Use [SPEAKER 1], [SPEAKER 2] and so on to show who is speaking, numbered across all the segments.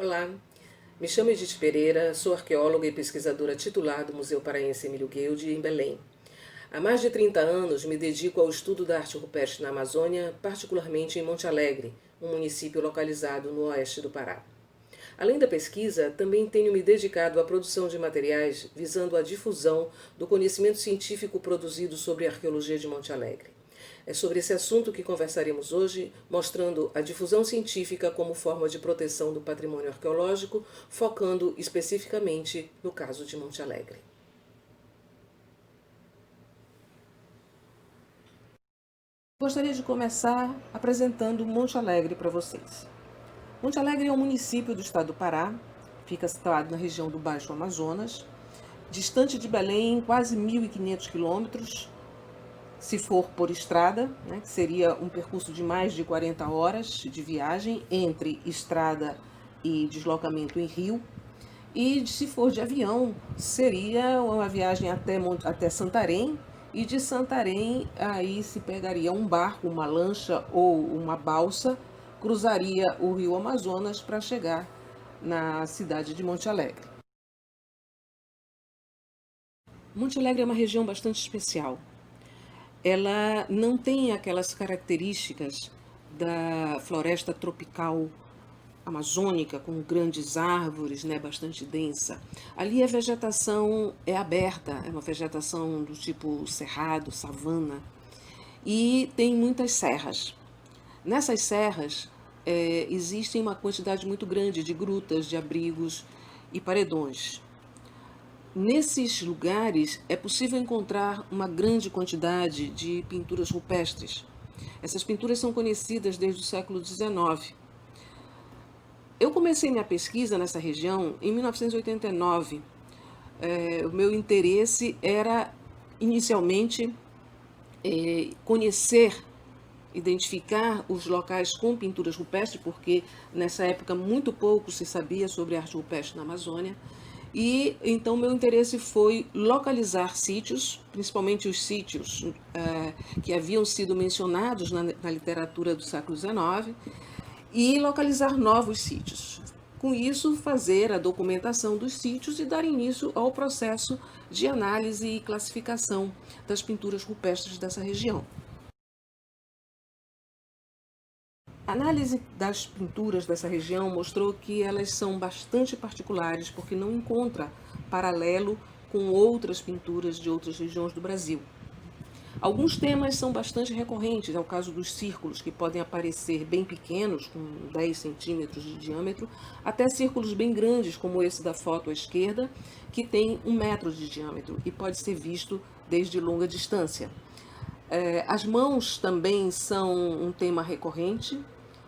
[SPEAKER 1] Olá, me chamo Edith Pereira, sou arqueóloga e pesquisadora titular do Museu Paraense Emílio Gueldi, em Belém. Há mais de 30 anos me dedico ao estudo da arte rupestre na Amazônia, particularmente em Monte Alegre, um município localizado no oeste do Pará. Além da pesquisa, também tenho me dedicado à produção de materiais visando a difusão do conhecimento científico produzido sobre a arqueologia de Monte Alegre. É sobre esse assunto que conversaremos hoje, mostrando a difusão científica como forma de proteção do patrimônio arqueológico, focando especificamente no caso de Monte Alegre. Gostaria de começar apresentando Monte Alegre para vocês. Monte Alegre é um município do estado do Pará, fica situado na região do Baixo Amazonas, distante de Belém quase 1.500 quilômetros, se for por estrada, que seria um percurso de mais de 40 horas de viagem entre estrada e deslocamento em rio. E se for de avião, seria uma viagem até Santarém, e de Santarém aí se pegaria um barco, uma lancha ou uma balsa, cruzaria o rio Amazonas para chegar na cidade de Monte Alegre. Monte Alegre é uma região bastante especial. Ela não tem aquelas características da floresta tropical amazônica, com grandes árvores, bastante densa. Ali a vegetação é aberta, é uma vegetação do tipo cerrado, savana, e tem muitas serras. Nessas serras existem uma quantidade muito grande de grutas, de abrigos e paredões. Nesses lugares é possível encontrar uma grande quantidade de pinturas rupestres. Essas pinturas são conhecidas desde o século XIX. Eu comecei minha pesquisa nessa região em 1989. O meu interesse era, inicialmente, conhecer, identificar os locais com pinturas rupestres, porque nessa época muito pouco se sabia sobre arte rupestre na Amazônia. E então meu interesse foi localizar sítios, principalmente os sítios que haviam sido mencionados na literatura do século XIX, e localizar novos sítios. Com isso, fazer a documentação dos sítios e dar início ao processo de análise e classificação das pinturas rupestres dessa região. A análise das pinturas dessa região mostrou que elas são bastante particulares, porque não encontra paralelo com outras pinturas de outras regiões do Brasil. Alguns temas são bastante recorrentes, é o caso dos círculos, que podem aparecer bem pequenos, com 10 centímetros de diâmetro, até círculos bem grandes, como esse da foto à esquerda, que tem 1 metro de diâmetro e pode ser visto desde longa distância. As mãos também são um tema recorrente,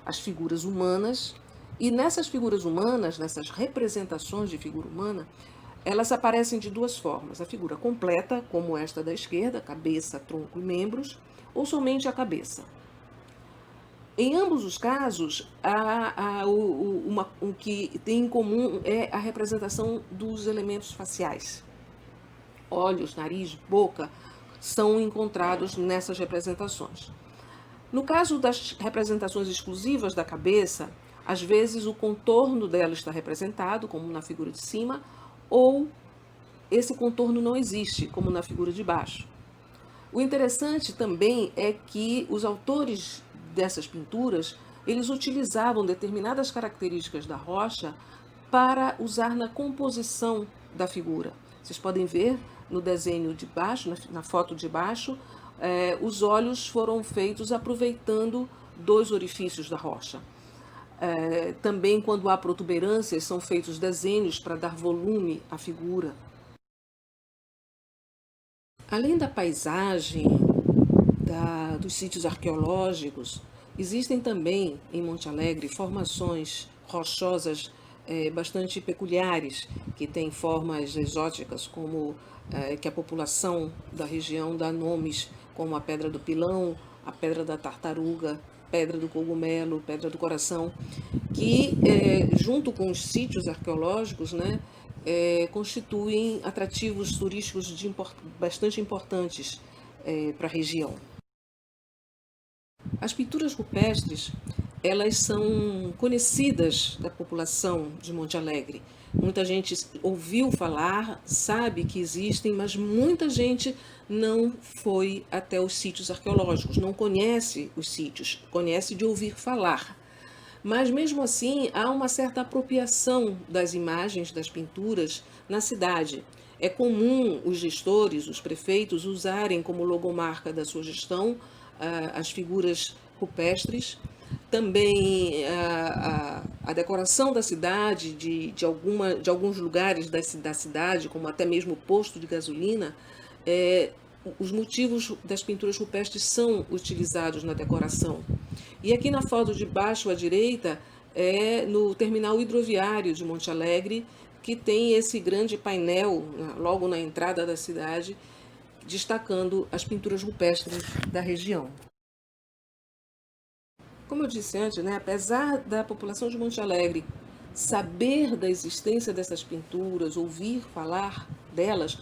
[SPEAKER 1] as figuras humanas, e nessas figuras humanas, nessas representações de figura humana, elas aparecem de duas formas: a figura completa, como esta da esquerda, cabeça, tronco e membros, ou somente a cabeça. Em ambos os casos, o que tem em comum é a representação dos elementos faciais. Olhos, nariz, boca são encontrados nessas representações. No caso das representações exclusivas da cabeça, às vezes o contorno dela está representado, como na figura de cima, ou esse contorno não existe, como na figura de baixo. O interessante também é que os autores dessas pinturas, eles utilizavam determinadas características da rocha para usar na composição da figura. Vocês podem ver no desenho de baixo, na foto de baixo, os olhos foram feitos aproveitando 2 orifícios da rocha. Também, quando há protuberâncias, são feitos desenhos para dar volume à figura. Além da paisagem, dos sítios arqueológicos, existem também em Monte Alegre formações rochosas bastante peculiares, que têm formas exóticas, como que a população da região dá nomes, como a Pedra do Pilão, a Pedra da Tartaruga, Pedra do Cogumelo, Pedra do Coração, que, junto com os sítios arqueológicos, constituem atrativos turísticos bastante importantes para a região. As pinturas rupestres elas são conhecidas da população de Monte Alegre. Muita gente ouviu falar, sabe que existem, mas muita gente não foi até os sítios arqueológicos, não conhece os sítios, conhece de ouvir falar. Mas mesmo assim, há uma certa apropriação das imagens, das pinturas na cidade. É comum os gestores, os prefeitos, usarem como logomarca da sua gestão as figuras rupestres. Também a decoração da cidade, de alguns lugares da cidade, como até mesmo o posto de gasolina, os motivos das pinturas rupestres são utilizados na decoração. E aqui na foto de baixo à direita é no terminal hidroviário de Monte Alegre, que tem esse grande painel logo na entrada da cidade, destacando as pinturas rupestres da região. Como eu disse antes, né, apesar da população de Monte Alegre saber da existência dessas pinturas, ouvir falar delas,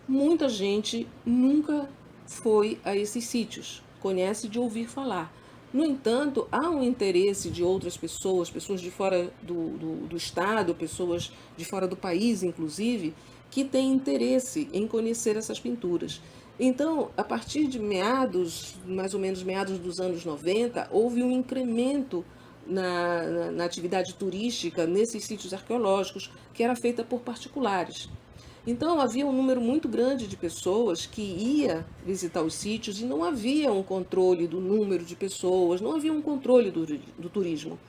[SPEAKER 1] muita gente nunca foi a esses sítios, conhece de ouvir falar. No entanto, há um interesse de outras pessoas, pessoas de fora do estado, pessoas de fora do país, inclusive, que têm interesse em conhecer essas pinturas. Então, a partir de mais ou menos meados dos anos 90, houve um incremento na atividade turística nesses sítios arqueológicos, que era feita por particulares. Então, havia um número muito grande de pessoas que ia visitar os sítios e não havia um controle do número de pessoas, não havia um controle do turismo.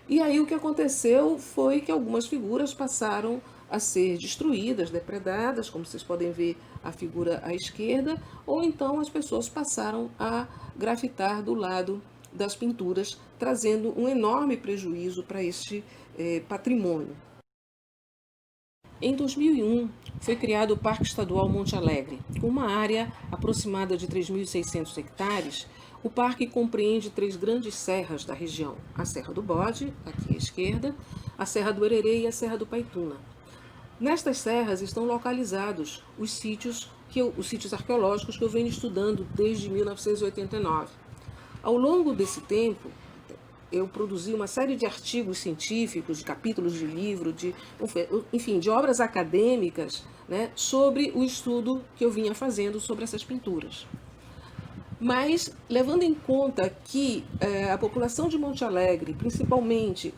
[SPEAKER 1] E aí o que aconteceu foi que algumas figuras passaram a ser destruídas, depredadas, como vocês podem ver a figura à esquerda, ou então as pessoas passaram a grafitar do lado das pinturas, trazendo um enorme prejuízo para este patrimônio. Em 2001, foi criado o Parque Estadual Monte Alegre. Com uma área aproximada de 3.600 hectares, o parque compreende 3 grandes serras da região: a Serra do Bode, aqui à esquerda, a Serra do Hererê e a Serra do Paituna. Nestas serras estão localizados os sítios arqueológicos que eu venho estudando desde 1989. Ao longo desse tempo, eu produzi uma série de artigos científicos, de capítulos de livro, enfim, de obras acadêmicas, né, sobre o estudo que eu vinha fazendo sobre essas pinturas. Mas, levando em conta que a população de Monte Alegre, principalmente,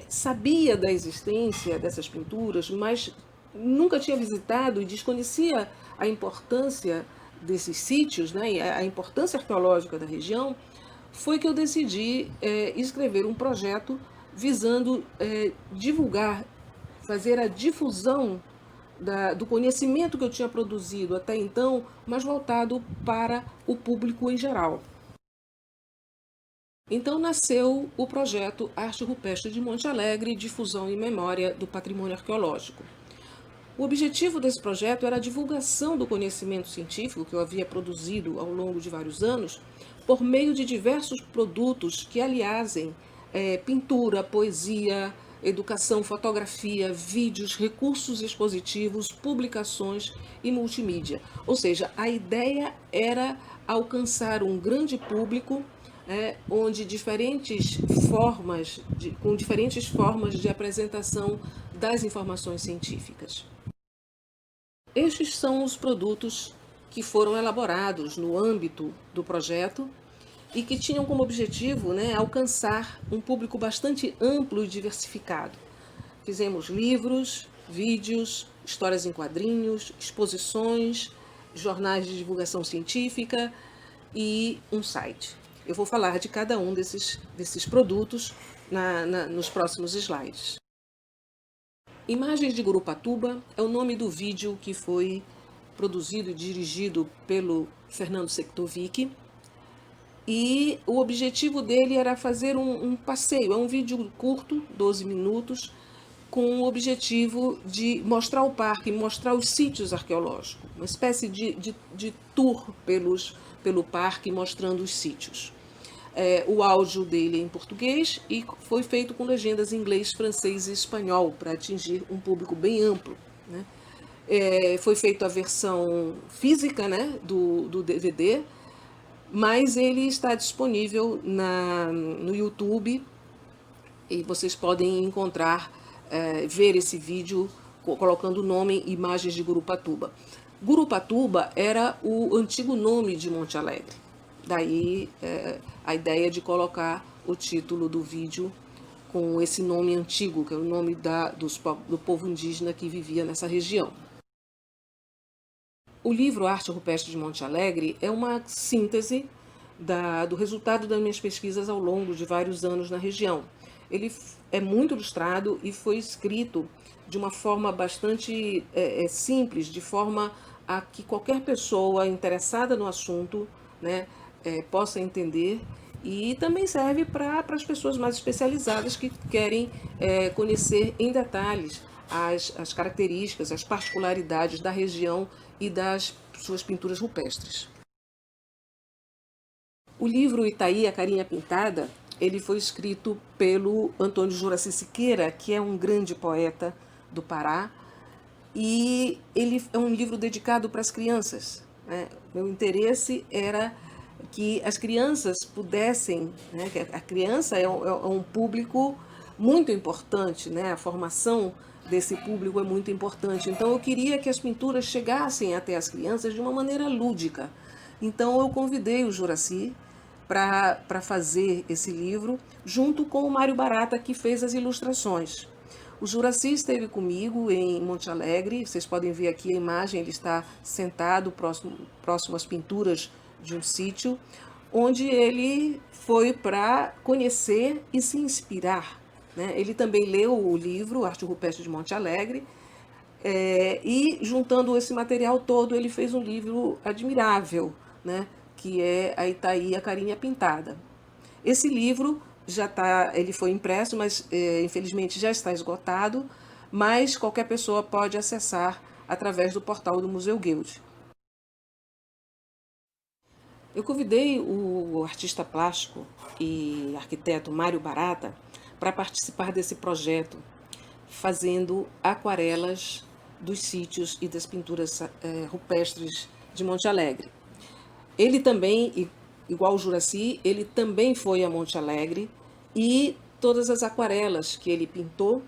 [SPEAKER 1] sabia da existência dessas pinturas, mas nunca tinha visitado e desconhecia a importância desses sítios, né, a importância arqueológica da região, foi que eu decidi escrever um projeto visando divulgar, fazer a difusão do conhecimento que eu tinha produzido até então, mas voltado para o público em geral. Então nasceu o projeto Arte Rupestre de Monte Alegre, Difusão e Memória do Patrimônio Arqueológico. O objetivo desse projeto era a divulgação do conhecimento científico que eu havia produzido ao longo de vários anos, por meio de diversos produtos que aliasem pintura, poesia, educação, fotografia, vídeos, recursos expositivos, publicações e multimídia. Ou seja, a ideia era alcançar um grande público, onde com diferentes formas de apresentação das informações científicas. Estes são os produtos que foram elaborados no âmbito do projeto e que tinham como objetivo, alcançar um público bastante amplo e diversificado. Fizemos livros, vídeos, histórias em quadrinhos, exposições, jornais de divulgação científica e um site. Eu vou falar de cada um desses produtos nos próximos slides. Imagens de Gurupatuba é o nome do vídeo que foi produzido e dirigido pelo Fernando Sektovic. E o objetivo dele era fazer um passeio, é um vídeo curto, 12 minutos, com o objetivo de mostrar o parque, mostrar os sítios arqueológicos, uma espécie de tour pelo parque, mostrando os sítios. O áudio dele é em português e foi feito com legendas em inglês, francês e espanhol, para atingir um público bem amplo, né? Foi feita a versão física, né, do DVD, mas ele está disponível no YouTube e vocês podem encontrar, ver esse vídeo colocando o nome Imagens de Gurupatuba. Gurupatuba era o antigo nome de Monte Alegre. Daí a ideia de colocar o título do vídeo com esse nome antigo, que é o nome do povo indígena que vivia nessa região. O livro Arte Rupestre de Monte Alegre é uma síntese do resultado das minhas pesquisas ao longo de vários anos na região. Ele é muito ilustrado e foi escrito de uma forma bastante simples, de forma a que qualquer pessoa interessada no assunto, né, possa entender, e também serve para as pessoas mais especializadas que querem conhecer em detalhes as características, as particularidades da região e das suas pinturas rupestres. O livro Itaí, a Carinha Pintada, ele foi escrito pelo Antônio Juraci Siqueira, que é um grande poeta do Pará, e ele é um livro dedicado para as crianças, né? Meu interesse era que as crianças pudessem, né, que a criança é um público muito importante, né? A formação desse público é muito importante. Então eu queria que as pinturas chegassem até as crianças de uma maneira lúdica. Então eu convidei o Juraci para fazer esse livro, junto com o Mário Barata, que fez as ilustrações. O Juraci esteve comigo em Monte Alegre, vocês podem ver aqui a imagem, ele está sentado próximo às pinturas de um sítio, onde ele foi para conhecer e se inspirar, né? Ele também leu o livro Arte Rupestre de Monte Alegre, e juntando esse material todo, ele fez um livro admirável, né? Que é a Itaí, a Carinha Pintada. Esse livro ele foi impresso, mas infelizmente já está esgotado, mas qualquer pessoa pode acessar através do portal do Museu Guild. Eu convidei o artista plástico e arquiteto Mário Barata para participar desse projeto, fazendo aquarelas dos sítios e das pinturas rupestres de Monte Alegre. Ele também, igual o Juraci, ele também foi a Monte Alegre, e todas as aquarelas que ele pintou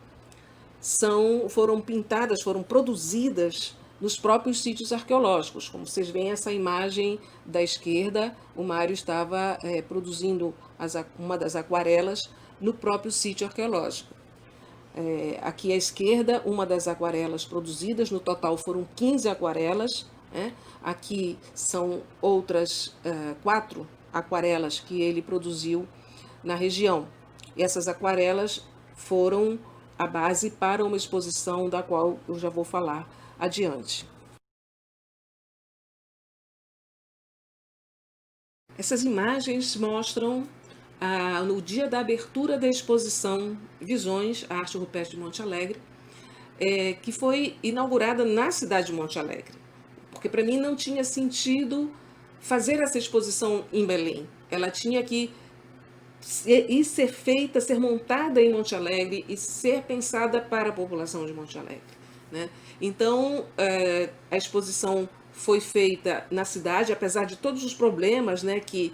[SPEAKER 1] foram produzidas nos próprios sítios arqueológicos. Como vocês veem essa imagem da esquerda, o Mário estava produzindo uma das aquarelas no próprio sítio arqueológico. Aqui à esquerda, uma das aquarelas produzidas, no total foram 15 aquarelas, né? Aqui são outras 4 aquarelas que ele produziu na região. E essas aquarelas foram a base para uma exposição da qual eu já vou falar adiante. Essas imagens mostram no dia da abertura da exposição Visões, a Arte Rupestre de Monte Alegre, que foi inaugurada na cidade de Monte Alegre. Porque para mim não tinha sentido fazer essa exposição em Belém. Ela tinha que ser feita, ser montada em Monte Alegre e ser pensada para a população de Monte Alegre, né? Então, a exposição foi feita na cidade, apesar de todos os problemas, né, que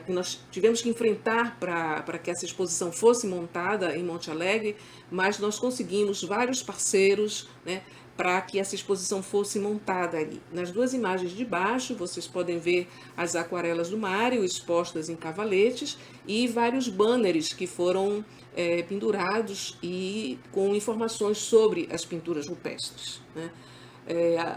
[SPEAKER 1] nós tivemos que enfrentar para que essa exposição fosse montada em Monte Alegre, mas nós conseguimos vários parceiros, né, para que essa exposição fosse montada ali. Nas duas imagens de baixo, vocês podem ver as aquarelas do Mário expostas em cavaletes e vários banners que foram pendurados e com informações sobre as pinturas rupestres, né?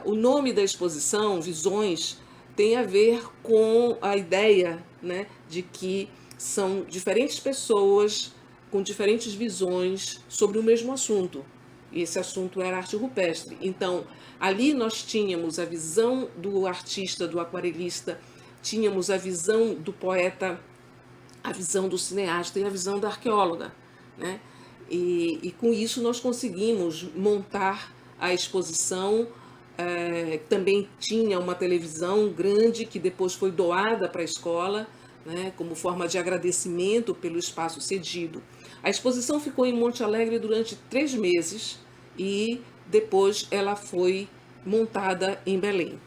[SPEAKER 1] O nome da exposição, Visões, tem a ver com a ideia, né, de que são diferentes pessoas com diferentes visões sobre o mesmo assunto. E esse assunto era arte rupestre. Então, ali nós tínhamos a visão do artista, do aquarelista, tínhamos a visão do poeta, a visão do cineasta e a visão da arqueóloga, né? E com isso nós conseguimos montar a exposição. Também tinha uma televisão grande que depois foi doada para a escola, né, como forma de agradecimento pelo espaço cedido. A exposição ficou em Monte Alegre durante 3 meses e depois ela foi montada em Belém.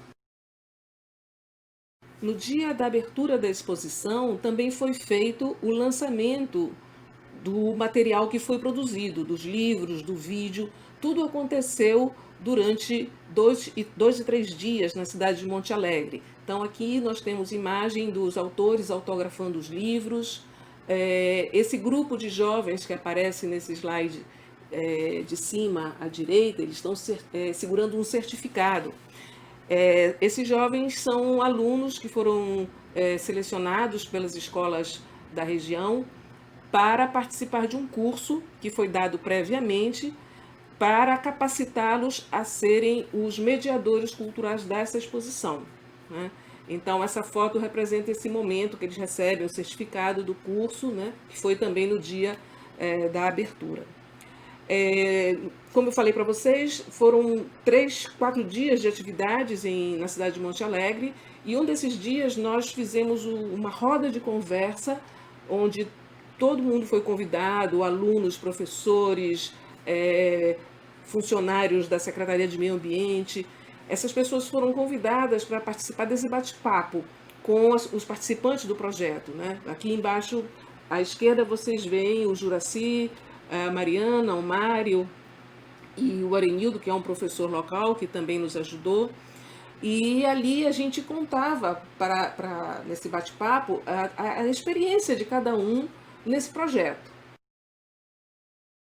[SPEAKER 1] No dia da abertura da exposição, também foi feito o lançamento do material que foi produzido, dos livros, do vídeo. Tudo aconteceu durante 2 e 3 dias na cidade de Monte Alegre. Então, aqui nós temos imagem dos autores autografando os livros. Esse grupo de jovens que aparece nesse slide de cima à direita, eles estão segurando um certificado. Esses jovens são alunos que foram selecionados pelas escolas da região para participar de um curso que foi dado previamente para capacitá-los a serem os mediadores culturais dessa exposição, né? Então, essa foto representa esse momento que eles recebem o certificado do curso, né, que foi também no dia da abertura. Como eu falei para vocês, foram 3, 4 dias de atividades na cidade de Monte Alegre, e um desses dias nós fizemos uma roda de conversa, onde todo mundo foi convidado, alunos, professores, funcionários da Secretaria de Meio Ambiente. Essas pessoas foram convidadas para participar desse bate-papo com os participantes do projeto, né? Aqui embaixo, à esquerda, vocês veem o Juraci, a Mariana, o Mário e o Arenildo, que é um professor local que também nos ajudou. E ali a gente contava, nesse bate-papo, a experiência de cada um nesse projeto.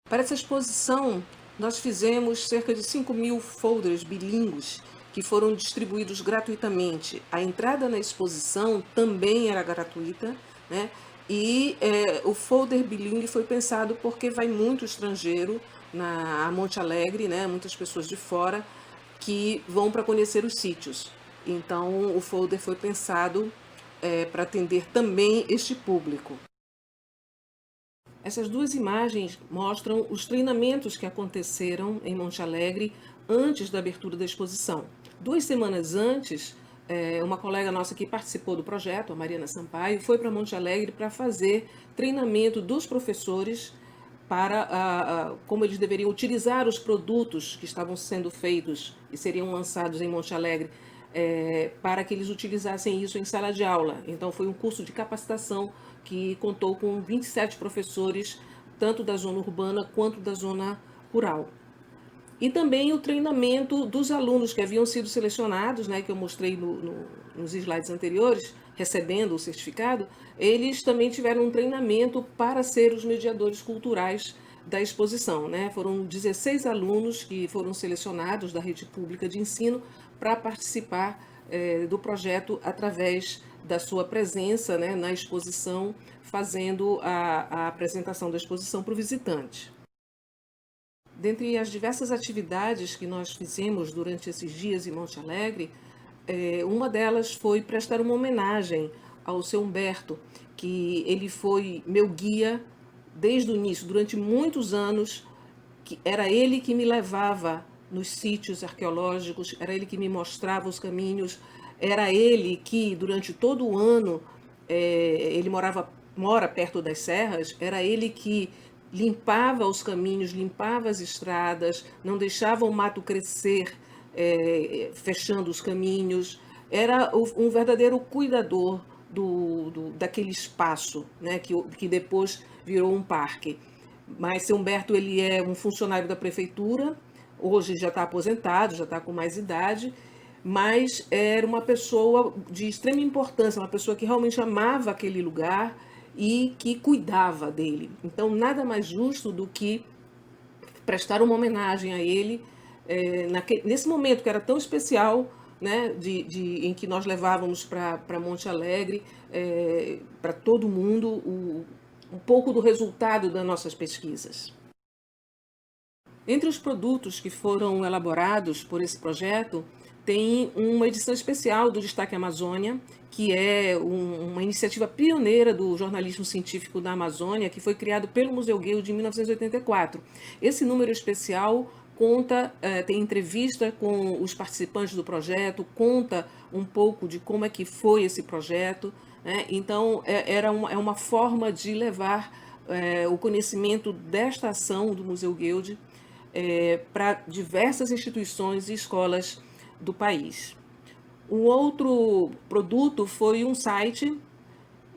[SPEAKER 1] Para essa exposição, nós fizemos cerca de 5.000 folders bilíngues que foram distribuídos gratuitamente. A entrada na exposição também era gratuita, né? E o folder bilíngue foi pensado porque vai muito estrangeiro a Monte Alegre, né? Muitas pessoas de fora que vão para conhecer os sítios. Então, o folder foi pensado para atender também este público. Essas duas imagens mostram os treinamentos que aconteceram em Monte Alegre antes da abertura da exposição. 2 semanas antes, uma colega nossa que participou do projeto, a Mariana Sampaio, foi para Monte Alegre para fazer treinamento dos professores para como eles deveriam utilizar os produtos que estavam sendo feitos e seriam lançados em Monte Alegre, para que eles utilizassem isso em sala de aula. Então, foi um curso de capacitação que contou com 27 professores, tanto da zona urbana quanto da zona rural. E também o treinamento dos alunos que haviam sido selecionados, né, que eu mostrei nos slides anteriores, recebendo o certificado, eles também tiveram um treinamento para ser os mediadores culturais da exposição, né? Foram 16 alunos que foram selecionados da rede pública de ensino para participar do projeto através da sua presença, né, na exposição, fazendo a apresentação da exposição para o visitante. Dentre as diversas atividades que nós fizemos durante esses dias em Monte Alegre, uma delas foi prestar uma homenagem ao seu Humberto, que ele foi meu guia desde o início, durante muitos anos, que era ele que me levava nos sítios arqueológicos, era ele que me mostrava os caminhos, era ele que, durante todo o ano, ele mora perto das serras, era ele que limpava os caminhos, limpava as estradas, não deixava o mato crescer, fechando os caminhos. Era um verdadeiro cuidador daquele espaço, né, que depois virou um parque. Mas seu Humberto, ele é um funcionário da prefeitura, hoje já está aposentado, já está com mais idade, mas era uma pessoa de extrema importância, uma pessoa que realmente amava aquele lugar e que cuidava dele. Então, nada mais justo do que prestar uma homenagem a ele nesse momento que era tão especial, né, em que nós levávamos para Monte Alegre, para todo mundo, um pouco do resultado das nossas pesquisas. Entre os produtos que foram elaborados por esse projeto, tem uma edição especial do Destaque Amazônia, que é uma iniciativa pioneira do jornalismo científico da Amazônia, que foi criado pelo Museu Guild em 1984. Esse número especial tem entrevista com os participantes do projeto, conta um pouco de como é que foi esse projeto, né? Então, é uma forma de levar o conhecimento desta ação do Museu Guild para diversas instituições e escolas do país. Um outro produto foi um site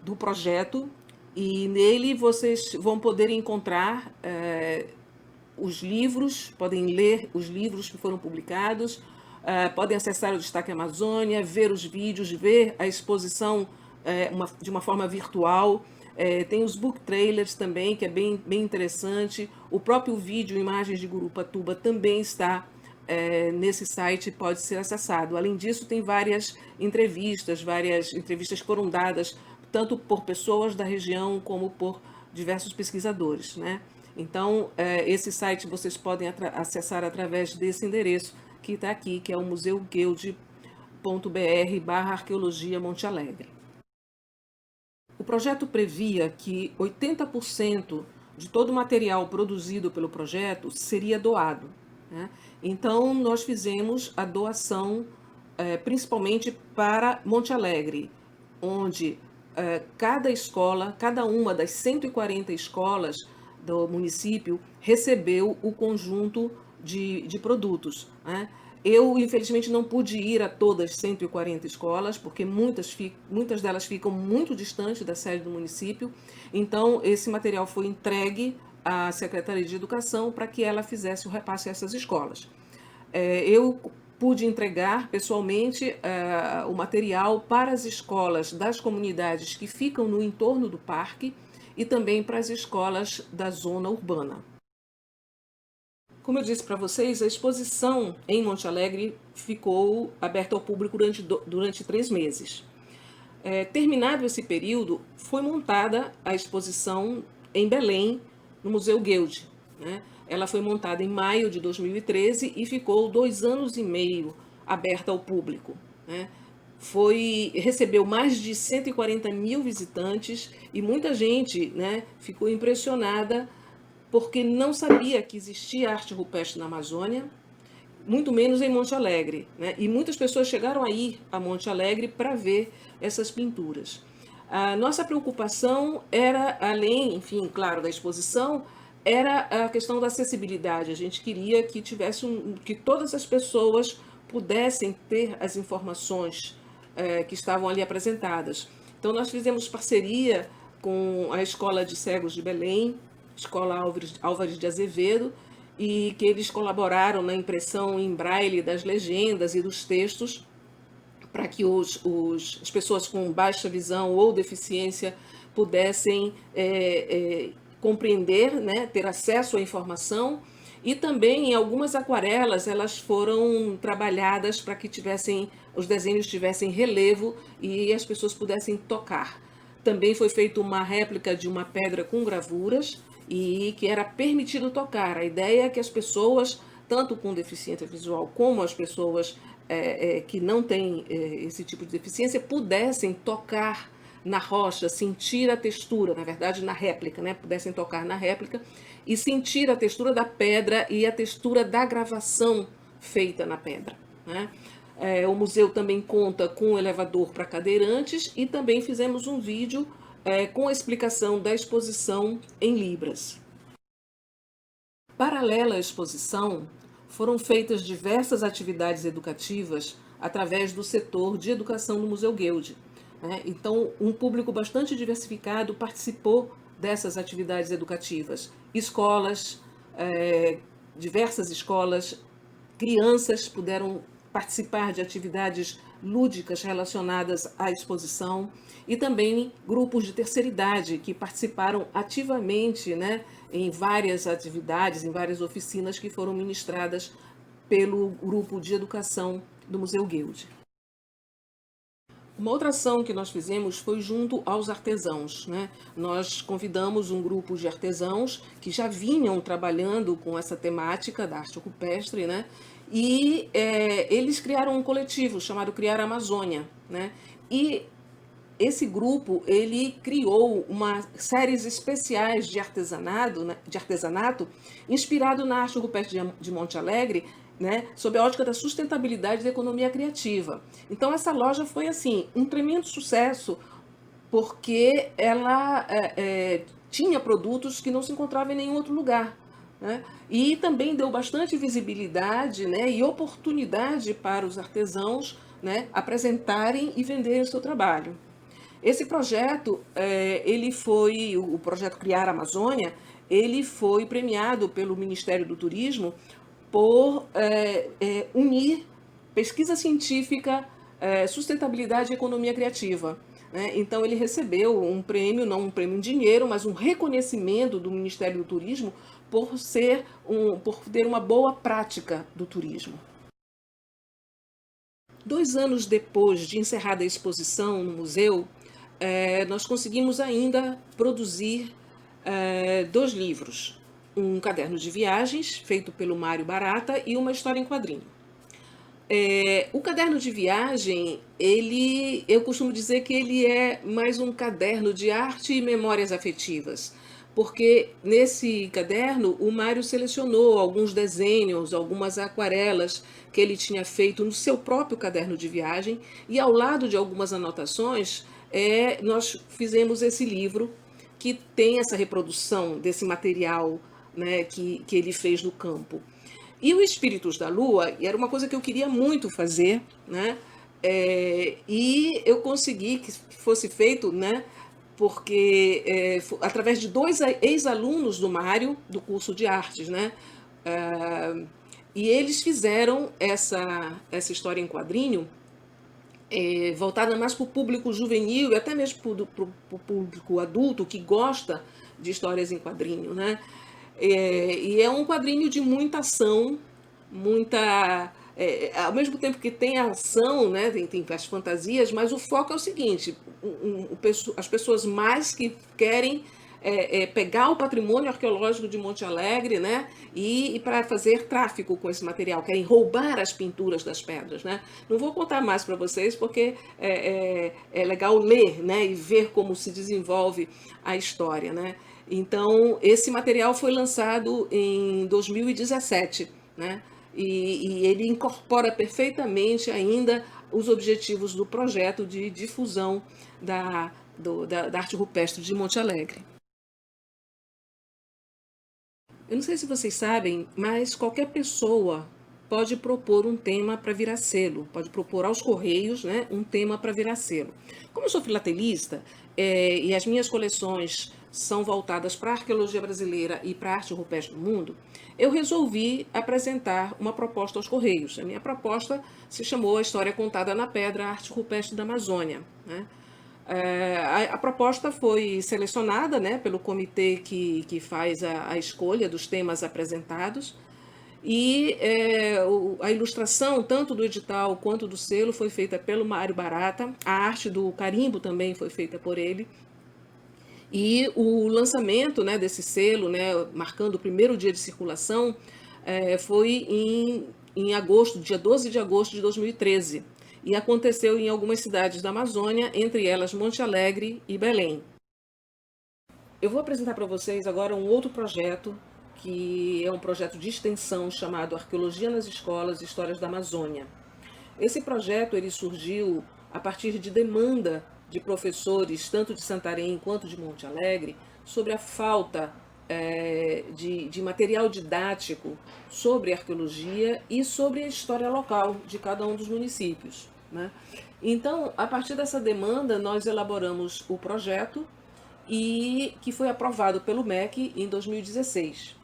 [SPEAKER 1] do projeto, e nele vocês vão poder encontrar os livros, podem ler os livros que foram publicados, podem acessar o Destaque Amazônia, ver os vídeos, ver a exposição de uma forma virtual. Tem os book trailers também, que é bem interessante. O próprio vídeo Imagens de Gurupatuba também está nesse site, pode ser acessado. Além disso, tem várias entrevistas que foram dadas tanto por pessoas da região como por diversos pesquisadores, né? Então, esse site vocês podem acessar através desse endereço que está aqui, que é o museuguild.br/arqueologia Monte Alegre. O projeto previa que 80% de todo o material produzido pelo projeto seria doado, né? Então, nós fizemos a doação principalmente para Monte Alegre, onde cada uma das 140 escolas do município recebeu o conjunto de produtos, né? Eu, infelizmente, não pude ir a todas as 140 escolas, porque muitas delas ficam muito distantes da sede do município. Então, esse material foi entregue à Secretaria de Educação para que ela fizesse o repasse a essas escolas. Eu pude entregar pessoalmente o material para as escolas das comunidades que ficam no entorno do parque e também para as escolas da zona urbana. Como eu disse para vocês, a exposição em Monte Alegre ficou aberta ao público durante 3 meses. Terminado esse período, foi montada a exposição em Belém, no Museu Guild, né? Ela foi montada em maio de 2013 e ficou 2 anos e meio aberta ao público, né? Recebeu mais de 140 mil visitantes e muita gente, né, ficou impressionada porque não sabia que existia arte rupestre na Amazônia, muito menos em Monte Alegre, né? E muitas pessoas chegaram a ir a Monte Alegre para ver essas pinturas. A nossa preocupação era, além, enfim, claro, da exposição, era a questão da acessibilidade. A gente queria que que todas as pessoas pudessem ter as informações que estavam ali apresentadas. Então, nós fizemos parceria com a Escola de Cegos de Belém, Escola Álvares de Azevedo, e que eles colaboraram na impressão em braille das legendas e dos textos para que as pessoas com baixa visão ou deficiência pudessem compreender, né, ter acesso à informação. E também em algumas aquarelas elas foram trabalhadas para que os desenhos tivessem relevo e as pessoas pudessem tocar. Também foi feita uma réplica de uma pedra com gravuras e que era permitido tocar. A ideia é que as pessoas, tanto com deficiência visual como as pessoas que não têm esse tipo de deficiência, pudessem tocar na rocha, sentir a textura, na verdade na réplica, né? Pudessem tocar na réplica e sentir a textura da pedra e a textura da gravação feita na pedra, né? O museu também conta com um elevador para cadeirantes e também fizemos um vídeo com a explicação da exposição em Libras. Paralela à exposição, foram feitas diversas atividades educativas através do setor de educação do Museu Guild, né? Então, um público bastante diversificado participou dessas atividades educativas. Escolas, diversas escolas, crianças puderam participar de atividades lúdicas relacionadas à exposição e também grupos de terceira idade que participaram ativamente, né, em várias atividades, em várias oficinas que foram ministradas pelo grupo de educação do Museu Guild. Uma outra ação que nós fizemos foi junto aos artesãos, né? Nós convidamos um grupo de artesãos que já vinham trabalhando com essa temática da arte rupestre, né? E eles criaram um coletivo chamado Criar Amazônia, né? E esse grupo ele criou uma séries especiais de artesanato inspirado na arte rupestre de Monte Alegre, né, sob a ótica da sustentabilidade da economia criativa. Então essa loja foi assim um tremendo sucesso porque ela tinha produtos que não se encontravam em nenhum outro lugar, né? E também deu bastante visibilidade, né, e oportunidade para os artesãos né, apresentarem e venderem o seu trabalho. Esse projeto, o projeto Criar a Amazônia, ele foi premiado pelo Ministério do Turismo por unir pesquisa científica, sustentabilidade e economia criativa, né? Então ele recebeu um prêmio, não um prêmio em dinheiro, mas um reconhecimento do Ministério do Turismo por ter uma boa prática do turismo. 2 anos depois de encerrada a exposição no museu, nós conseguimos ainda produzir 2 livros. Um caderno de viagens, feito pelo Mário Barata, e uma história em quadrinho. O caderno de viagem, eu costumo dizer que ele é mais um caderno de arte e memórias afetivas, porque nesse caderno o Mário selecionou alguns desenhos, algumas aquarelas que ele tinha feito no seu próprio caderno de viagem, e ao lado de algumas anotações, nós fizemos esse livro que tem essa reprodução desse material, né, que ele fez no campo. E o Espíritos da Lua era uma coisa que eu queria muito fazer, né? E eu consegui que fosse feito, né? Porque através de 2 ex-alunos do Mário, do curso de artes, né? E eles fizeram essa história em quadrinho, voltada mais para o público juvenil e até mesmo para o público adulto que gosta de histórias em quadrinho, né? E é um quadrinho de muita ação, ao mesmo tempo que tem a ação, né, tem as fantasias, mas o foco é o seguinte: as pessoas mais que querem pegar o patrimônio arqueológico de Monte Alegre, né, e para fazer tráfico com esse material, querem roubar as pinturas das pedras, né? Não vou contar mais para vocês porque é legal ler, né, e ver como se desenvolve a história, né? Então, esse material foi lançado em 2017, né? E ele incorpora perfeitamente ainda os objetivos do projeto de difusão da arte rupestre de Monte Alegre. Eu não sei se vocês sabem, mas qualquer pessoa pode propor um tema para virar selo, pode propor aos Correios, né, um tema para virar selo. Como eu sou filatelista e as minhas coleções são voltadas para a arqueologia brasileira e para a arte rupestre do mundo, eu resolvi apresentar uma proposta aos Correios. A minha proposta se chamou A História Contada na Pedra, a Arte Rupestre da Amazônia, né? A proposta foi selecionada, né, pelo comitê que faz a escolha dos temas apresentados, e a ilustração, tanto do edital quanto do selo, foi feita pelo Mário Barata, a arte do carimbo também foi feita por ele, e o lançamento, né, desse selo, né, marcando o primeiro dia de circulação, foi em agosto, dia 12 de agosto de 2013. E aconteceu em algumas cidades da Amazônia, entre elas Monte Alegre e Belém. Eu vou apresentar para vocês agora um outro projeto, que é um projeto de extensão chamado Arqueologia nas Escolas, Histórias da Amazônia. Esse projeto ele surgiu a partir de demanda de professores, tanto de Santarém quanto de Monte Alegre, sobre a falta de material didático sobre arqueologia e sobre a história local de cada um dos municípios, né? Então, a partir dessa demanda, nós elaboramos o projeto e que foi aprovado pelo MEC em 2016.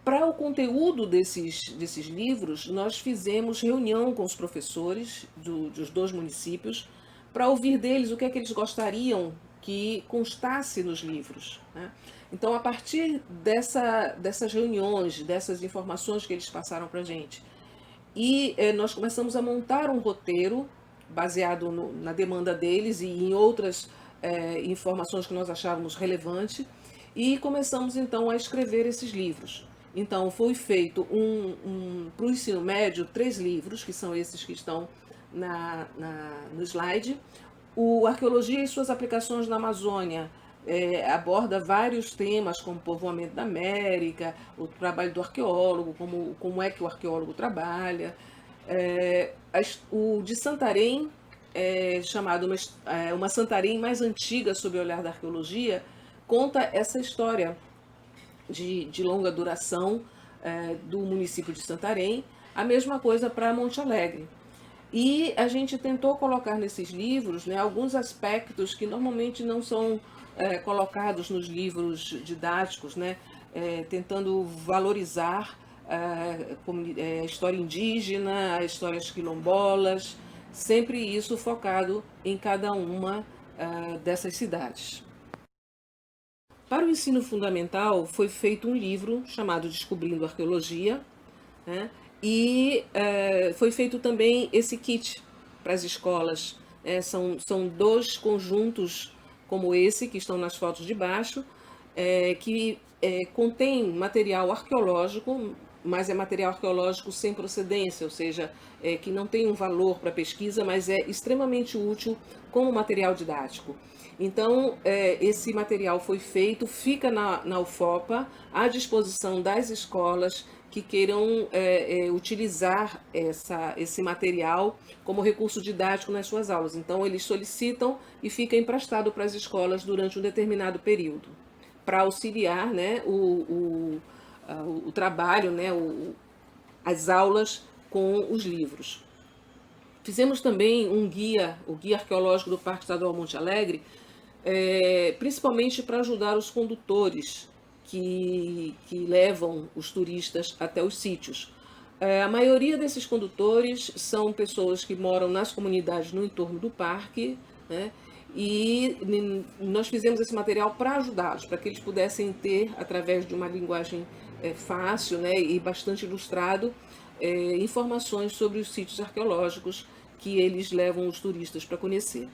[SPEAKER 1] Para o conteúdo desses livros, nós fizemos reunião com os professores dos 2 municípios para ouvir deles o que é que eles gostariam que constasse nos livros, né? Então, a partir dessas reuniões, dessas informações que eles passaram para a gente, nós começamos a montar um roteiro baseado na demanda deles e em outras informações que nós achávamos relevantes, e começamos então a escrever esses livros. Então, foi feito para o ensino médio 3 livros, que são esses que estão no slide. O Arqueologia e suas aplicações na Amazônia aborda vários temas, como povoamento da América, o trabalho do arqueólogo, como é que o arqueólogo trabalha. O de Santarém, chamado uma Santarém mais antiga sob o olhar da arqueologia, conta essa história de longa duração do município de Santarém, A mesma coisa para Monte Alegre. E a gente tentou colocar nesses livros, né, alguns aspectos que normalmente não são colocados nos livros didáticos, né, tentando valorizar a história indígena, as histórias quilombolas, sempre isso focado em cada uma dessas cidades. Para o ensino fundamental, foi feito um livro chamado Descobrindo Arqueologia, né? E foi feito também esse kit para as escolas. São dois conjuntos como esse, que estão nas fotos de baixo, que contém material arqueológico, mas é material arqueológico sem procedência, ou seja, que não tem um valor para pesquisa, mas é extremamente útil como material didático. Então, esse material foi feito, fica na UFOPA, à disposição das escolas que queiram utilizar esse material como recurso didático nas suas aulas. Então, eles solicitam e fica emprestado para as escolas durante um determinado período, para auxiliar, né, o trabalho, né, as aulas com os livros. Fizemos também um guia, o Guia Arqueológico do Parque Estadual Monte Alegre, principalmente para ajudar os condutores que levam os turistas até os sítios. A maioria desses condutores são pessoas que moram nas comunidades no entorno do parque, né? E nós fizemos esse material para ajudá-los, para que eles pudessem ter, através de uma linguagem fácil, né, e bastante ilustrado, informações sobre os sítios arqueológicos que eles levam os turistas para conhecer.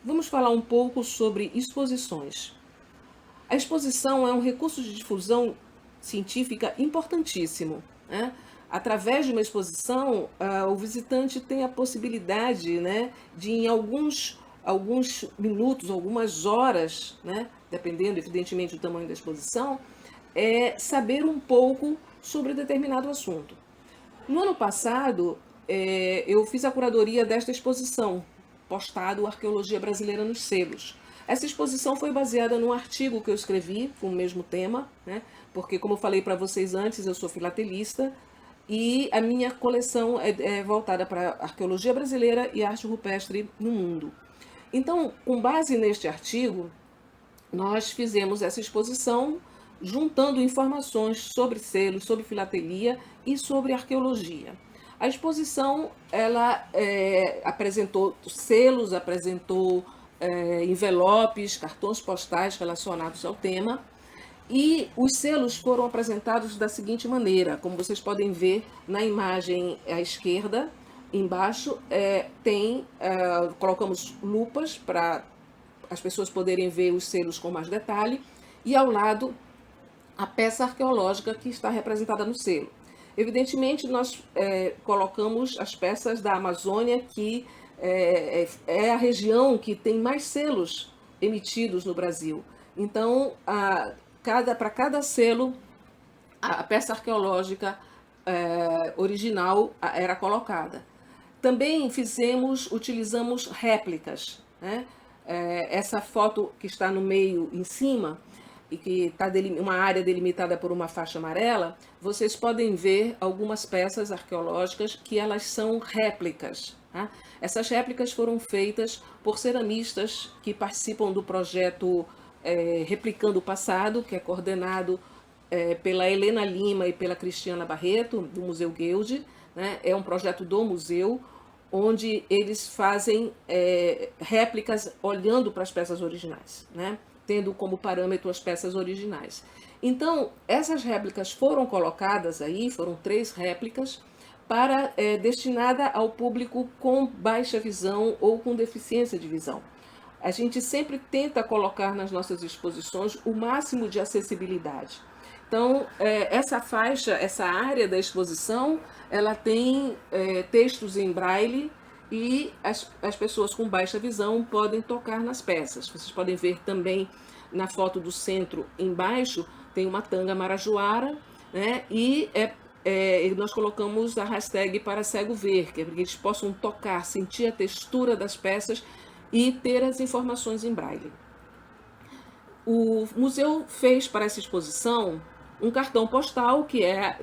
[SPEAKER 1] Vamos falar um pouco sobre exposições. A exposição é um recurso de difusão científica importantíssimo, né? Através de uma exposição, o visitante tem a possibilidade, né, de em alguns minutos, algumas horas, né, dependendo evidentemente do tamanho da exposição, saber um pouco sobre determinado assunto. No ano passado, eu fiz a curadoria desta exposição, postado Arqueologia Brasileira nos Selos. Essa exposição foi baseada num artigo que eu escrevi com o mesmo tema, né? Porque, como eu falei para vocês antes, eu sou filatelista e a minha coleção é voltada para arqueologia brasileira e arte rupestre no mundo. Então, com base neste artigo, nós fizemos essa exposição juntando informações sobre selos, sobre filatelia e sobre arqueologia. A exposição ela apresentou selos, apresentou envelopes, cartões postais relacionados ao tema, e os selos foram apresentados da seguinte maneira, como vocês podem ver na imagem à esquerda, embaixo colocamos lupas para as pessoas poderem ver os selos com mais detalhe, e ao lado a peça arqueológica que está representada no selo. Evidentemente, nós colocamos as peças da Amazônia, que é a região que tem mais selos emitidos no Brasil. Então, para cada selo, a peça arqueológica original era colocada. Também utilizamos réplicas, né? Essa foto que está no meio em cima, e que está uma área delimitada por uma faixa amarela, vocês podem ver algumas peças arqueológicas que elas são réplicas. Tá? Essas réplicas foram feitas por ceramistas que participam do projeto Replicando o Passado, que é coordenado pela Helena Lima e pela Cristiana Barreto, do Museu Guild, né? É um projeto do museu, onde eles fazem réplicas olhando para as peças originais, né? Tendo como parâmetro as peças originais. Então, essas réplicas foram colocadas aí, foram 3 réplicas, destinada ao público com baixa visão ou com deficiência de visão. A gente sempre tenta colocar nas nossas exposições o máximo de acessibilidade. Então, essa área da exposição, ela tem textos em braille, e as pessoas com baixa visão podem tocar nas peças. Vocês podem ver também na foto do centro embaixo, tem uma tanga marajoara, né? E nós colocamos a hashtag para cego ver, que é para que eles possam tocar, sentir a textura das peças e ter as informações em braille. O museu fez para essa exposição um cartão postal, que é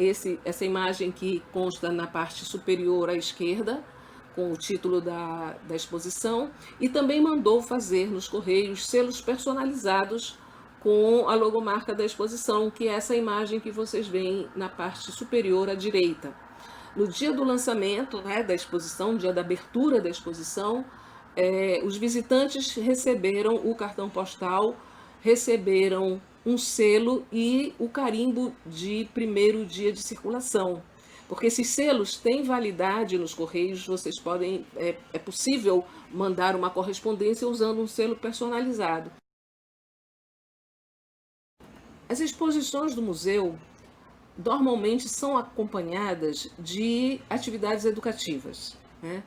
[SPEAKER 1] essa imagem que consta na parte superior à esquerda, com o título da exposição, e também mandou fazer nos Correios selos personalizados com a logomarca da exposição, que é essa imagem que vocês veem na parte superior à direita. No dia do lançamento, né, da exposição, no dia da abertura da exposição, os visitantes receberam o cartão postal, receberam um selo e o carimbo de primeiro dia de circulação. Porque esses selos têm validade nos Correios, vocês podem, é possível mandar uma correspondência usando um selo personalizado. As exposições do museu normalmente são acompanhadas de atividades educativas, né?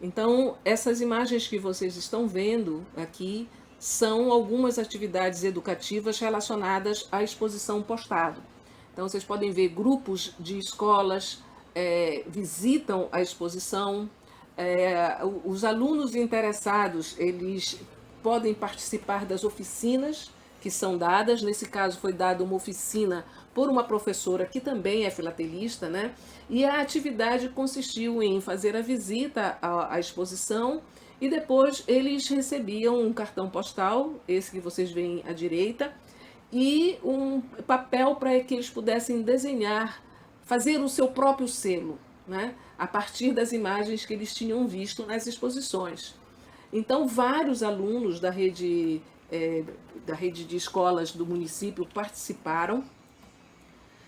[SPEAKER 1] Então, essas imagens que vocês estão vendo aqui são algumas atividades educativas relacionadas à exposição postado. Então, vocês podem ver grupos de escolas visitam a exposição, os alunos interessados, eles podem participar das oficinas que são dadas. Nesse caso foi dada uma oficina por uma professora que também é filatelista, né? E a atividade consistiu em fazer a visita à exposição e depois eles recebiam um cartão postal, esse que vocês veem à direita, e um papel para que eles pudessem desenhar, fazer o seu próprio selo, né? A partir das imagens que eles tinham visto nas exposições. Então, vários alunos da rede de escolas do município participaram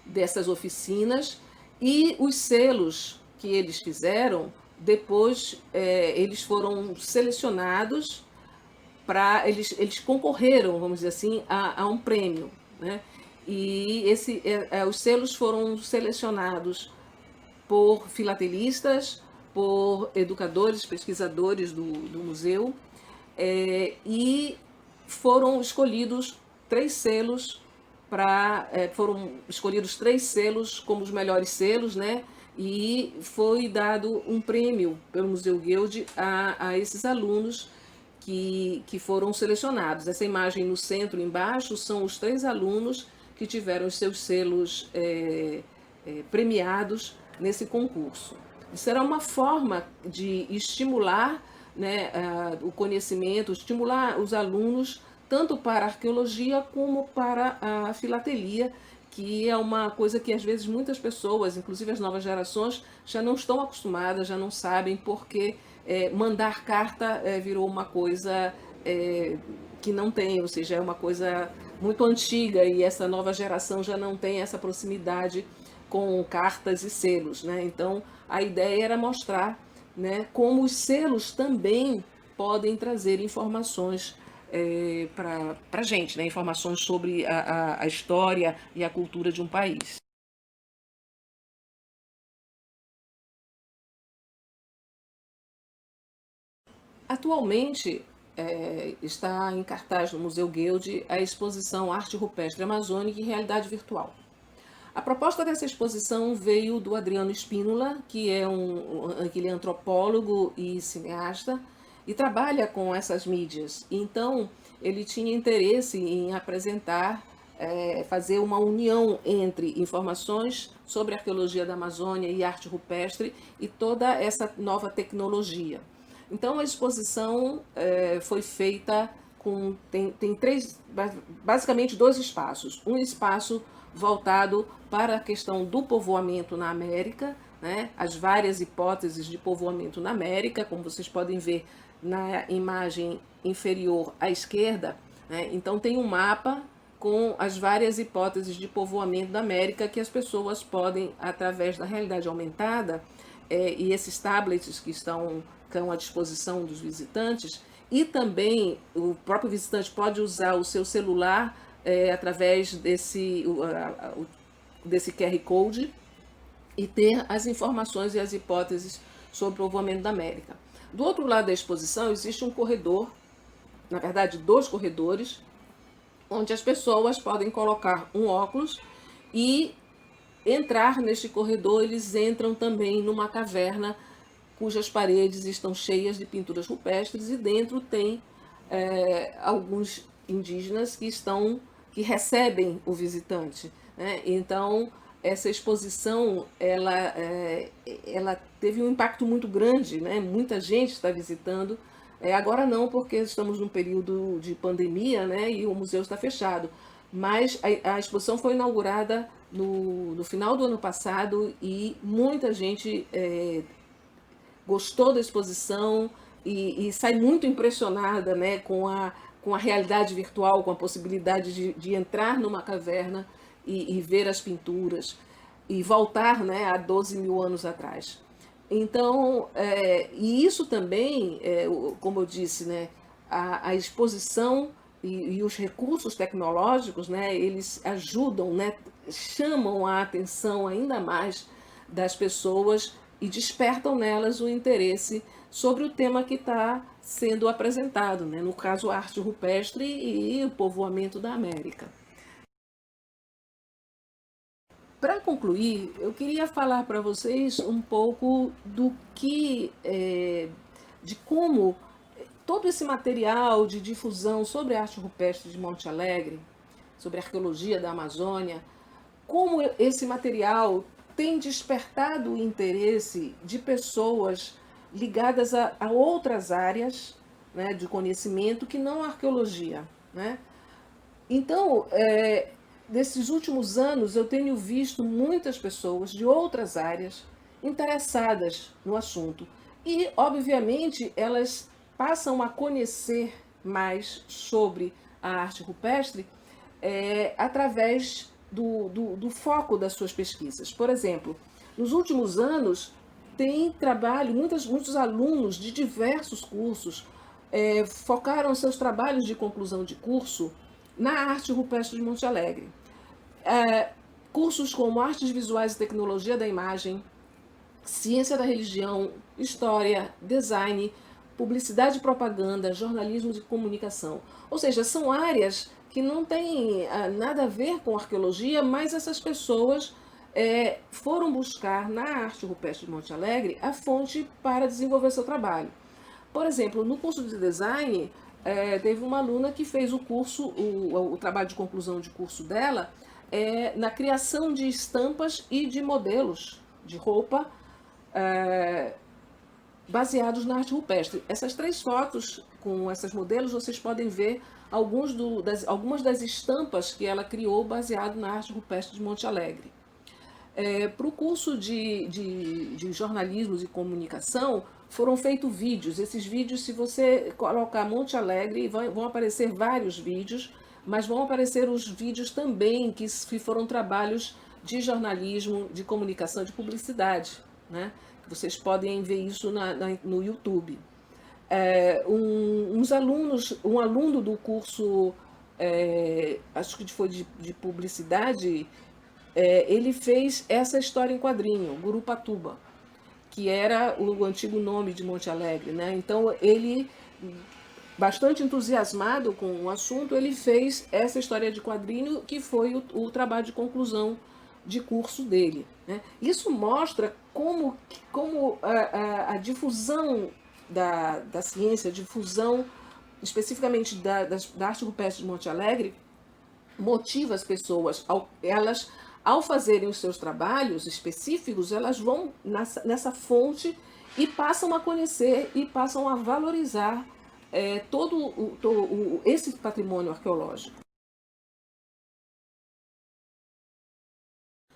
[SPEAKER 1] dessas oficinas e os selos que eles fizeram, depois eles foram selecionados para eles concorreram, vamos dizer assim, a um prêmio, né? E os selos foram selecionados por filatelistas, por educadores, pesquisadores do museu, e foram escolhidos três selos como os melhores selos, né? E foi dado um prêmio pelo Museu Guild a esses alunos que foram selecionados. Essa imagem no centro, embaixo, são os três alunos que tiveram os seus selos premiados nesse concurso. Isso era uma forma de estimular, né, o conhecimento, estimular os alunos tanto para a arqueologia como para a filatelia, que é uma coisa que às vezes muitas pessoas, inclusive as novas gerações, já não estão acostumadas, já não sabem, porque mandar carta virou uma coisa que não tem, ou seja, é uma coisa muito antiga e essa nova geração já não tem essa proximidade com cartas e selos, né? Então, a ideia era mostrar, né, como os selos também podem trazer informações para a gente, né? Informações sobre a história e a cultura de um país. Atualmente, está em cartaz no Museu Guild a exposição Arte Rupestre Amazônica e Realidade Virtual. A proposta dessa exposição veio do Adriano Spínola, que é aquele antropólogo e cineasta, e trabalha com essas mídias. Então, ele tinha interesse em apresentar, fazer uma união entre informações sobre arqueologia da Amazônia e arte rupestre e toda essa nova tecnologia. Então, a exposição foi feita tem basicamente dois espaços. Um espaço voltado para a questão do povoamento na América, né? As várias hipóteses de povoamento na América, como vocês podem ver na imagem inferior à esquerda, né? Então tem um mapa com as várias hipóteses de povoamento da América que as pessoas podem, através da realidade aumentada, e esses tablets que estão à disposição dos visitantes, e também o próprio visitante pode usar o seu celular através desse QR Code e ter as informações e as hipóteses sobre o povoamento da América. Do outro lado da exposição existe um corredor, na verdade dois corredores, onde as pessoas podem colocar um óculos e entrar neste corredor. Eles entram também numa caverna cujas paredes estão cheias de pinturas rupestres e dentro tem alguns indígenas que recebem o visitante. né? Então, essa exposição, ela teve um impacto muito grande, né? Muita gente está visitando. Agora não, porque estamos num período de pandemia, né? E o museu está fechado. Mas a exposição foi inaugurada no final do ano passado e muita gente gostou da exposição e sai muito impressionada, né, com a realidade virtual, com a possibilidade de entrar numa caverna e ver as pinturas e voltar, né, a 12 mil anos atrás. Então, e isso também, como eu disse, né, a exposição e os recursos tecnológicos, né, eles ajudam, né, chamam a atenção ainda mais das pessoas e despertam nelas o interesse sobre o tema que está sendo apresentado, né? No caso, a arte rupestre e o povoamento da América. Para concluir, eu queria falar para vocês um pouco do que, de como todo esse material de difusão sobre a arte rupestre de Monte Alegre, sobre a arqueologia da Amazônia, como esse material tem despertado o interesse de pessoas ligadas a outras áreas, né, de conhecimento que não a arqueologia, né? Então, nesses últimos anos, eu tenho visto muitas pessoas de outras áreas interessadas no assunto. E, obviamente, elas passam a conhecer mais sobre a arte rupestre através do foco das suas pesquisas. Por exemplo, nos últimos anos, tem trabalho, muitos alunos de diversos cursos focaram seus trabalhos de conclusão de curso na arte rupestre de Monte Alegre. Cursos como Artes Visuais e Tecnologia da Imagem, Ciência da Religião, História, Design, Publicidade e Propaganda, Jornalismo de Comunicação. Ou seja, são áreas que não têm nada a ver com arqueologia, mas essas pessoas foram buscar na arte rupestre de Monte Alegre a fonte para desenvolver seu trabalho. Por exemplo, no curso de design, teve uma aluna que fez o curso, o trabalho de conclusão de curso dela, na criação de estampas e de modelos de roupa baseados na arte rupestre. Essas 3 fotos com esses modelos, vocês podem ver algumas das estampas que ela criou baseado na arte rupestre de Monte Alegre. Para o curso de jornalismo e comunicação, foram feitos vídeos. Esses vídeos, se você colocar Monte Alegre, vão aparecer vários vídeos, mas vão aparecer os vídeos também que foram trabalhos de jornalismo, de comunicação, de publicidade, né? Vocês podem ver isso no YouTube. Um aluno do curso, acho que foi de publicidade, ele fez essa história em quadrinho, Gurupatuba, que era o antigo nome de Monte Alegre, né? Então ele, bastante entusiasmado com o assunto, ele fez essa história de quadrinho que foi o trabalho de conclusão de curso dele, né? Isso mostra como a difusão da ciência, a difusão especificamente da arte rupestre de Monte Alegre, motiva as pessoas, ao fazerem os seus trabalhos específicos, elas vão nessa fonte e passam a conhecer e passam a valorizar todo esse patrimônio arqueológico.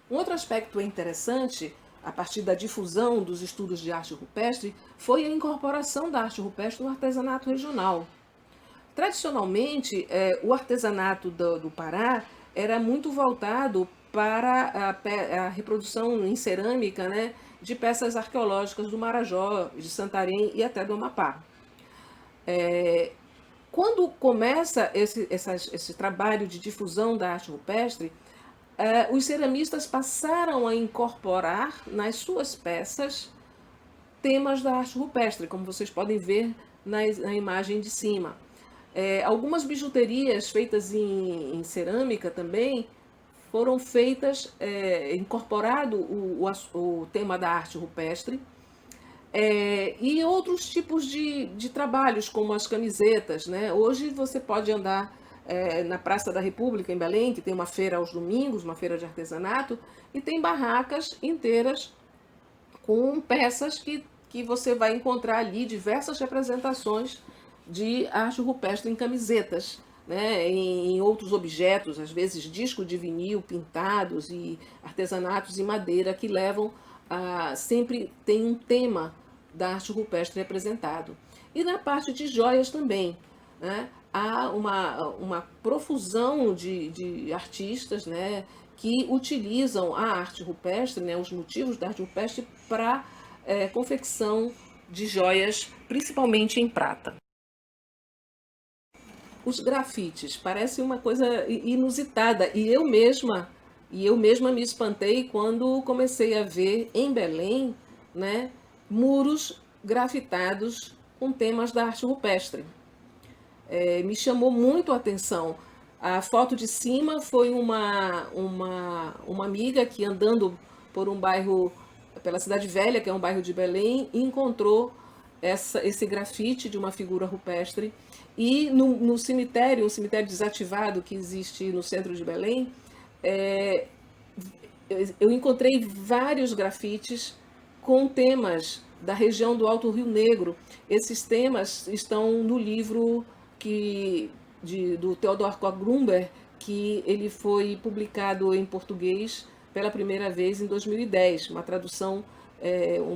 [SPEAKER 1] Um outro aspecto interessante, a partir da difusão dos estudos de arte rupestre, foi a incorporação da arte rupestre no artesanato regional. Tradicionalmente, o artesanato do Pará era muito voltado para a reprodução em cerâmica, né, de peças arqueológicas do Marajó, de Santarém e até do Amapá. Quando começa esse trabalho de difusão da arte rupestre, os ceramistas passaram a incorporar nas suas peças temas da arte rupestre, como vocês podem ver na imagem de cima. Algumas bijuterias feitas em cerâmica também foram feitas, incorporado o tema da arte rupestre, e outros tipos de trabalhos, como as camisetas, né? Hoje você pode andar na Praça da República, em Belém, que tem uma feira aos domingos, uma feira de artesanato, e tem barracas inteiras com peças que você vai encontrar ali diversas representações de arte rupestre em camisetas, né, em outros objetos, às vezes disco de vinil pintados e artesanatos em madeira que levam a sempre tem um tema da arte rupestre representado. E na parte de joias também, né, há uma profusão de artistas, né, que utilizam a arte rupestre, né, os motivos da arte rupestre para confecção de joias, principalmente em prata. Os grafites parecem uma coisa inusitada e eu mesma me espantei quando comecei a ver em Belém, né, muros grafitados com temas da arte rupestre. Me chamou muito a atenção. A foto de cima foi uma amiga que andando por um bairro, pela Cidade Velha, que é um bairro de Belém, encontrou esse grafite de uma figura rupestre. E no cemitério, um cemitério desativado que existe no centro de Belém, é, eu encontrei vários grafites com temas da região do Alto Rio Negro. Esses temas estão no livro do Theodor Koch Grunberg, que ele foi publicado em português pela primeira vez em 2010, uma tradução,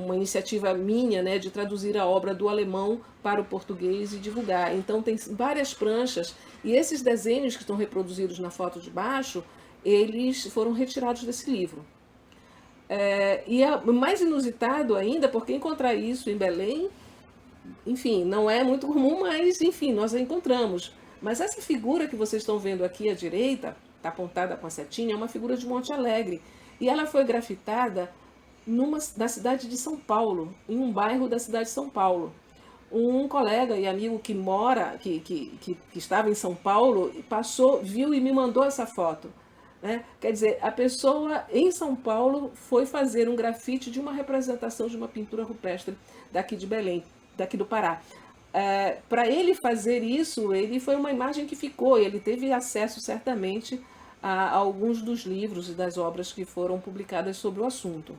[SPEAKER 1] uma iniciativa minha, né, de traduzir a obra do alemão para o português e divulgar. Então tem várias pranchas e esses desenhos que estão reproduzidos na foto de baixo, eles foram retirados desse livro. E é mais inusitado ainda, porque encontrar isso em Belém, enfim, não é muito comum, mas enfim, nós a encontramos. Mas essa figura que vocês estão vendo aqui à direita, está apontada com a setinha, é uma figura de Monte Alegre. E ela foi grafitada na cidade de São Paulo, em um bairro da cidade de São Paulo. Um colega e amigo que mora, que estava em São Paulo, passou, viu e me mandou essa foto. Né? Quer dizer, a pessoa em São Paulo foi fazer um grafite de uma representação de uma pintura rupestre daqui de Belém, daqui do Pará. Para ele fazer isso, ele foi uma imagem que ficou, ele teve acesso certamente a alguns dos livros e das obras que foram publicadas sobre o assunto.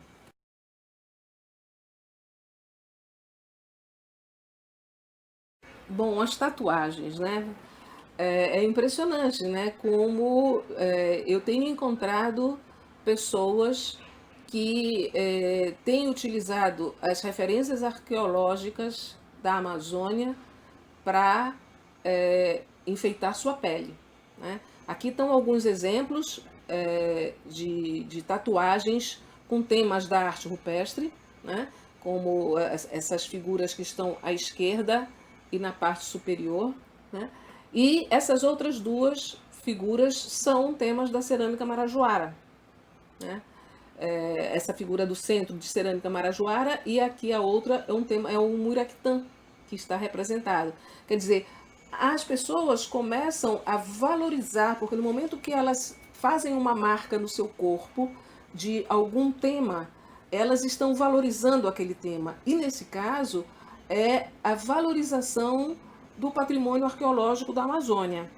[SPEAKER 1] Bom, as tatuagens, né? É impressionante, né? Como eu tenho encontrado pessoas que têm utilizado as referências arqueológicas da Amazônia para enfeitar sua pele, né? Aqui estão alguns exemplos de tatuagens com temas da arte rupestre, né? Como essas figuras que estão à esquerda e na parte superior, né? E essas outras duas figuras são temas da cerâmica marajoara, né? Essa figura do centro de cerâmica marajoara e aqui a outra é um muraquitã que está representado. Quer dizer, as pessoas começam a valorizar, porque no momento que elas fazem uma marca no seu corpo de algum tema, elas estão valorizando aquele tema. E nesse caso, é a valorização do patrimônio arqueológico da Amazônia.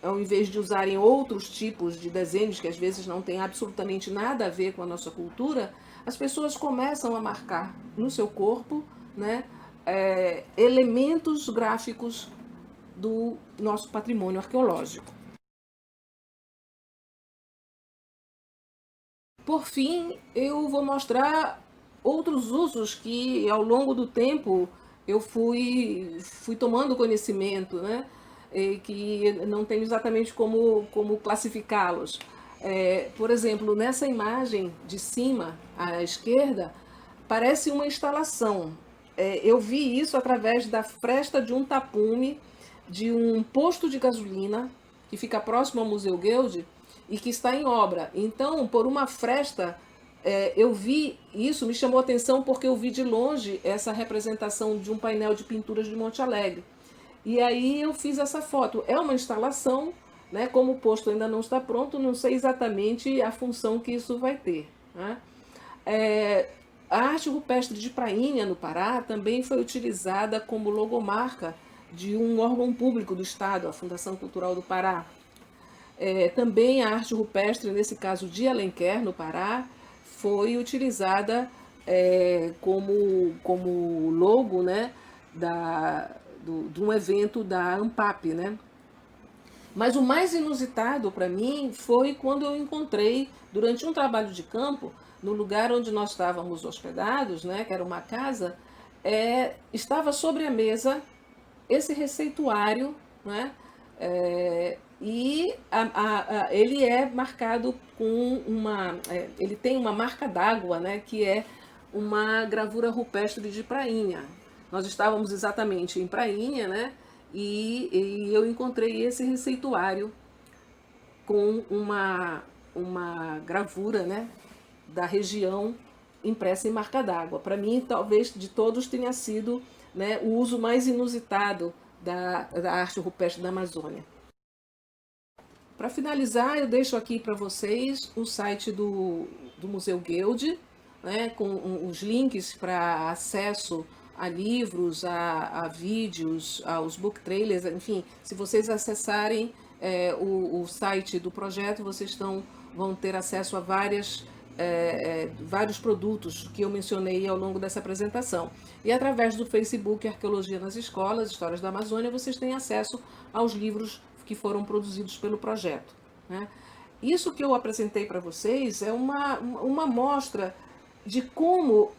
[SPEAKER 1] Ao invés de usarem outros tipos de desenhos que às vezes não têm absolutamente nada a ver com a nossa cultura, as pessoas começam a marcar no seu corpo, né, elementos gráficos do nosso patrimônio arqueológico. Por fim, eu vou mostrar outros usos que ao longo do tempo eu fui tomando conhecimento, né? Que não tenho exatamente como classificá-los. Por exemplo, nessa imagem de cima, à esquerda, parece uma instalação. Eu vi isso através da fresta de um tapume de um posto de gasolina que fica próximo ao Museu Guild e que está em obra. Então, por uma fresta, eu vi isso, me chamou a atenção porque eu vi de longe essa representação de um painel de pinturas de Monte Alegre. E aí eu fiz essa foto. É uma instalação, né? Como o posto ainda não está pronto, não sei exatamente a função que isso vai ter, né? A arte rupestre de Prainha, no Pará, também foi utilizada como logomarca de um órgão público do Estado, a Fundação Cultural do Pará. Também a arte rupestre, nesse caso de Alenquer, no Pará, foi utilizada como logo, né, de um evento da ANPAP, né? Mas o mais inusitado para mim foi quando eu encontrei, durante um trabalho de campo, no lugar onde nós estávamos hospedados, né, que era uma casa, estava sobre a mesa esse receituário, né, ele é marcado com ele tem uma marca d'água, né, que é uma gravura rupestre de Prainha. Nós estávamos exatamente em Prainha, né, e eu encontrei esse receituário com uma gravura, né, da região impressa em marca d'água. Para mim, talvez de todos tenha sido, né, o uso mais inusitado da arte rupestre da Amazônia. Para finalizar, eu deixo aqui para vocês o site do Museu Guild, né, com os links para acesso a livros, a vídeos, aos book trailers, enfim, se vocês acessarem o site do projeto, vocês vão ter acesso a vários produtos que eu mencionei ao longo dessa apresentação. E através do Facebook Arqueologia nas Escolas, Histórias da Amazônia, vocês têm acesso aos livros que foram produzidos pelo projeto, né? Isso que eu apresentei para vocês é uma mostra de como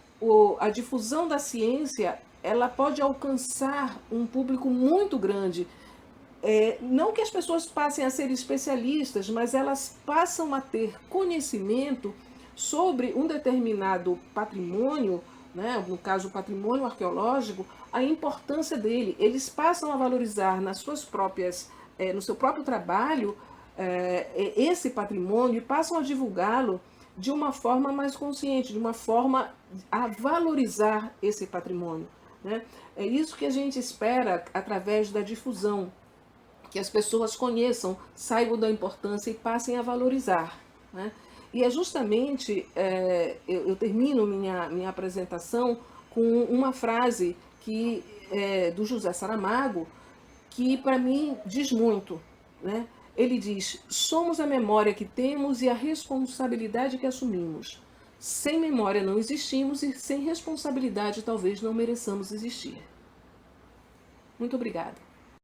[SPEAKER 1] a difusão da ciência ela pode alcançar um público muito grande. Não que as pessoas passem a ser especialistas, mas elas passam a ter conhecimento sobre um determinado patrimônio, né, no caso o patrimônio arqueológico, a importância dele. Eles passam a valorizar no seu próprio trabalho esse patrimônio e passam a divulgá-lo de uma forma mais consciente, de uma forma a valorizar esse patrimônio, né? É isso que a gente espera através da difusão, que as pessoas conheçam, saibam da importância e passem a valorizar, né? E é justamente, eu termino minha apresentação com uma frase do José Saramago, que para mim diz muito, né? Ele diz: somos a memória que temos e a responsabilidade que assumimos. Sem memória não existimos e sem responsabilidade talvez não mereçamos existir. Muito obrigada.